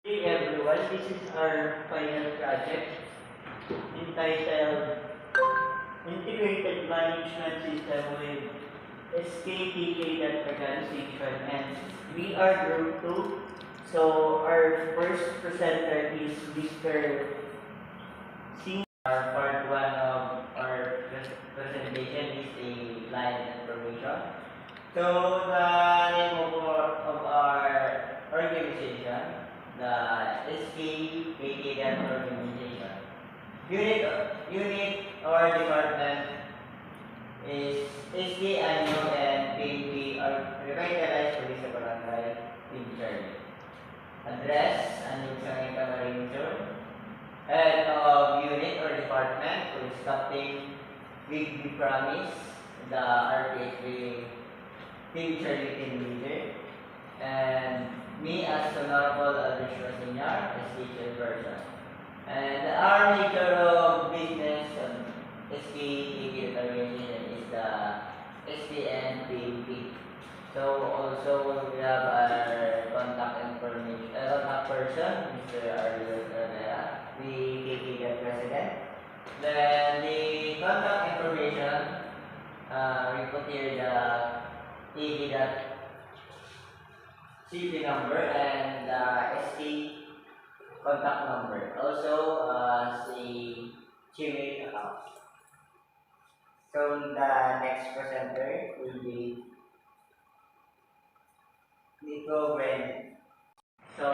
Hey everyone, this is our final project entitled Integrated Management System with SKTK organization, and we are group 2. So our first presenter is Mr. Singh. Our part 1 of our presentation is a client information. So the name of our organization, the SKKTN organization. Unit or department is SK Annual and PNP are revitalized police sa barangay Pincher. Address, Anong Sangay Kamarin Zone. Head of unit or department, police captain, Big Promise, the RPHB Pincher team leader, and me as Honorable Additional Senior, as teacher person. And our nature of business SKTK organization is the SPNPP. So also we have our contact information, contact person, Mr. Ariel Herrera, the KKD president. Then the contact information, we put here the CP number and SC contact number. Also, the Gmail account. So the next presenter will be Nico Bren. So,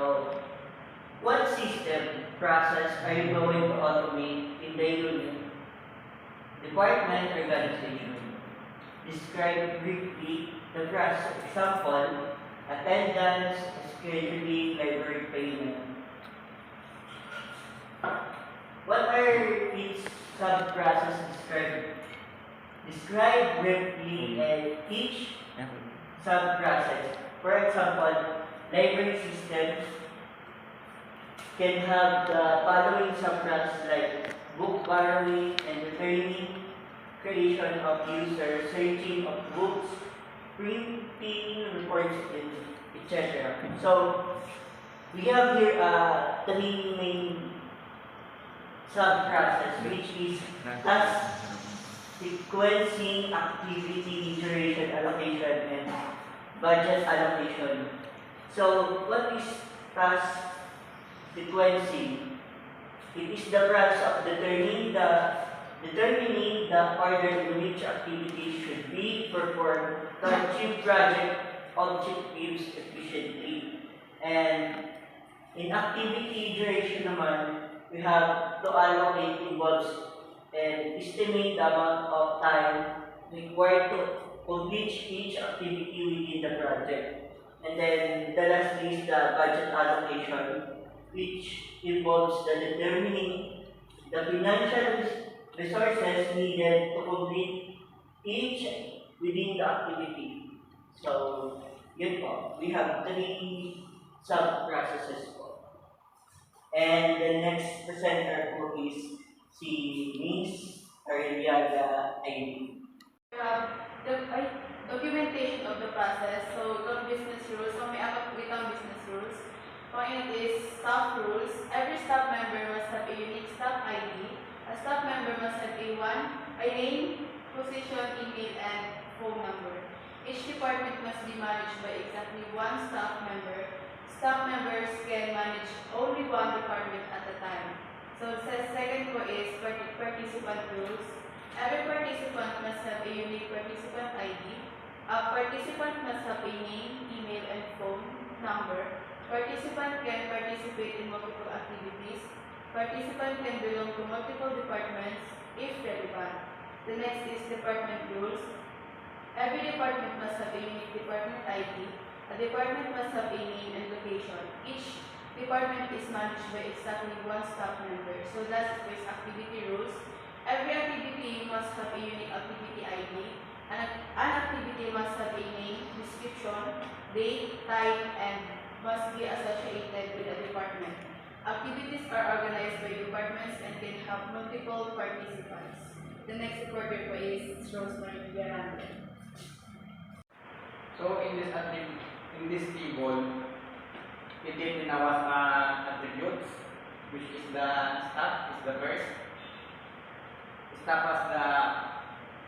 what system process are you going to automate in the unit? Department organization. Describe briefly the process. Example, attendance, scheduling, library payment. What are each sub-process described? Describe briefly each sub-process. For example, library system can have the following sub-process like book borrowing and returning, creation of user, searching of books, printing reports, and etc. So we have here three main sub-process, which is task sequencing, activity, duration allocation, and budget allocation. So what is task sequencing? It is the process of determining the order in which activities should be performed to achieve project objectives efficiently. And in activity duration naman, we have to allocate involves and estimate the amount of time required to complete each activity within the project. And then the last is the budget allocation, which involves the determining the financial resources needed to complete each within the activity. So, yun po. We have three sub-processes po. And the next presenter po is si Miss Ariaga Aini. Documentation of the process. So, the business rules. So, may apat witang business rules. Point is staff rules. Every staff member must have a unique staff ID. A staff member must have a name, position, email, and phone number. Each department must be managed by exactly one staff member. Staff members can manage only one department at a time. So, second ko is participant rules. Every participant must have a unique participant ID. A participant must have a name, email, and phone number. Participant can participate in multiple activities. Participant can belong to multiple departments if relevant. The next is department rules. Every department must have a unique department ID. A department must have a name and location. Each department is managed by exactly one staff member. So last is activity rules. Every activity must have a unique activity ID. An activity must have a name, description, date, time, and must be associated with a department. Activities are organized by departments and can have multiple participants. The next reporter is Rosemary Garante. So in this table, it is in our attributes, which is the staff is the first. Staff has the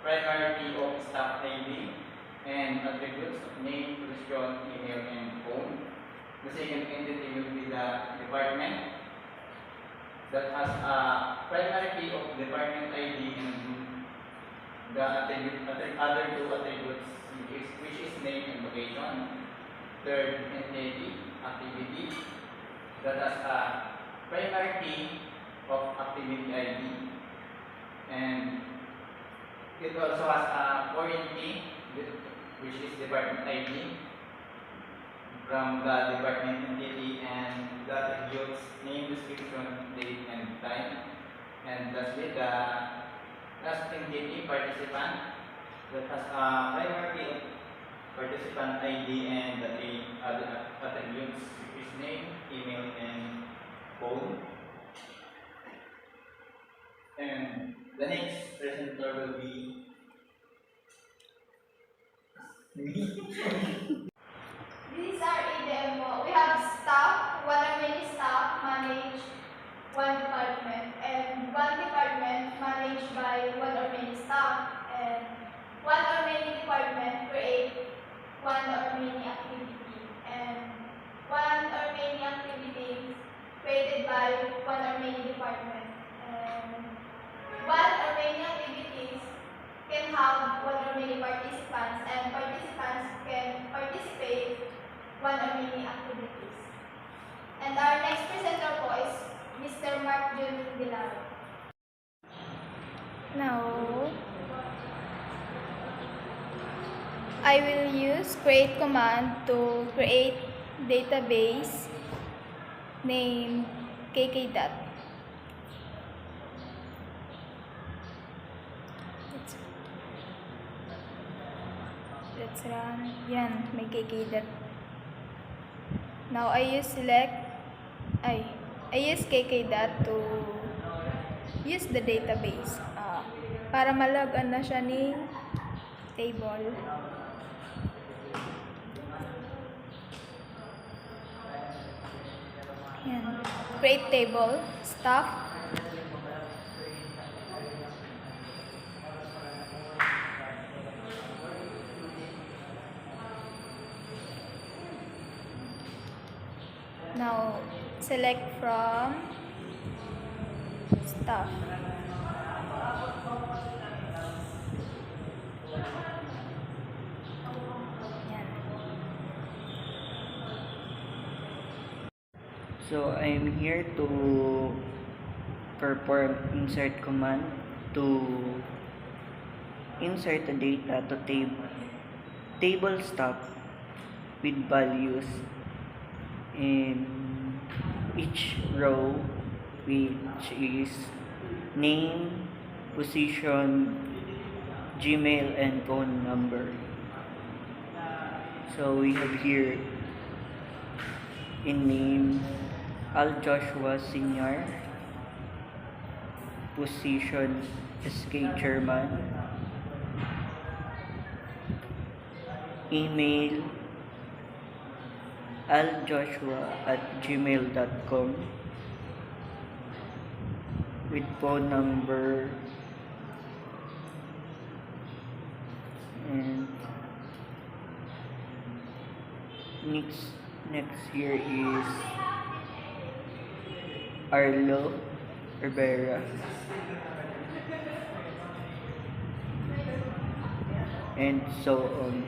primary key of staff ID and attributes of name, position, email, and phone. The second entity will be the department that has a primary key of department ID and the other two attributes, which is name and location. Third entity, activity, that has a primary key of activity ID, and it also has a foreign key, which is department ID from the department entity, and the attributes name, description, date, and time. And lastly, the last entity, participant, that has a primary key of participant ID and the other attributes, which is name, email, and phone. And the next presenter will be This is our ADM po. We have staff, one or many staff manage one department, and one department managed by one or many staff, and one or many department create one or many activity, and one or many activities created by one or many department, and one or many activities can have one or many participants, and participants can participate one or many activities. And our next presenter po is Mr. Mark Jun Villar. Now, I will use create command to create database named kkdat. Let's run. Yan, may kkdat. Now I use kkdat to use the database para malagan na siya ni table. Yan. Create table, staff. Now, select from staff. Yan. So I'm here to perform insert command to insert the data to table stuff with values in each row, which is name, position, Gmail, and phone number. So we have here in name Al Joshua Senior, position SK Chairman, email aljoshua@gmail.com, with phone number, and next here is Arlo Rivera, and so on.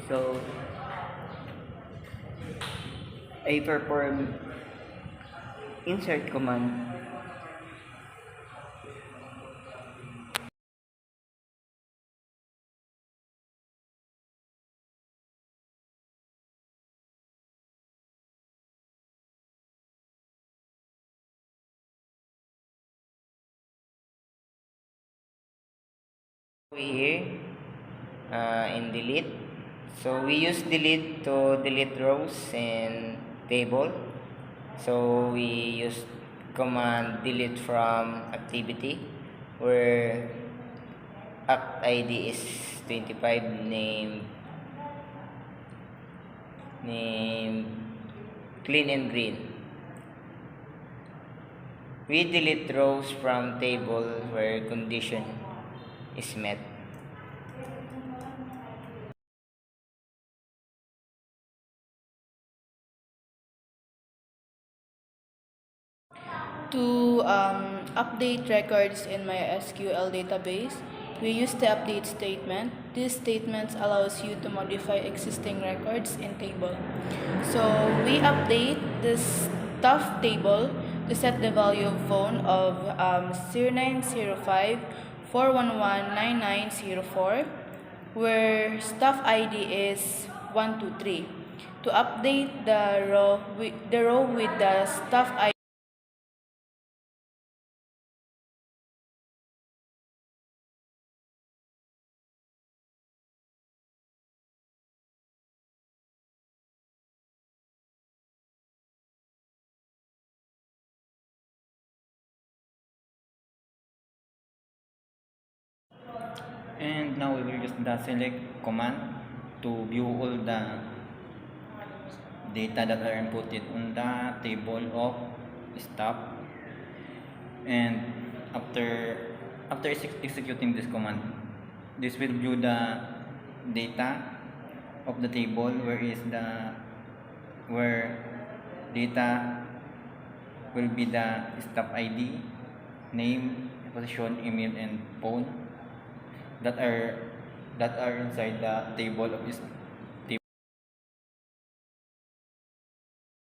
So I perform insert command. Here in delete, so we use delete to delete rows and table. So we use command delete from activity, where act ID is 25, name named clean and green. We delete rows from table where condition is met. To update records in my SQL database, we use the update statement. This statement allows you to modify existing records in table. So we update the staff table to set the value of phone of 0905 411 where staff ID is 123. To update the row with the staff ID. And now we will use the select command to view all the data that are inputted on the table of staff. And after executing this command, this will view the data of the table where data will be the staff ID, name, position, email, and phone that are inside the table of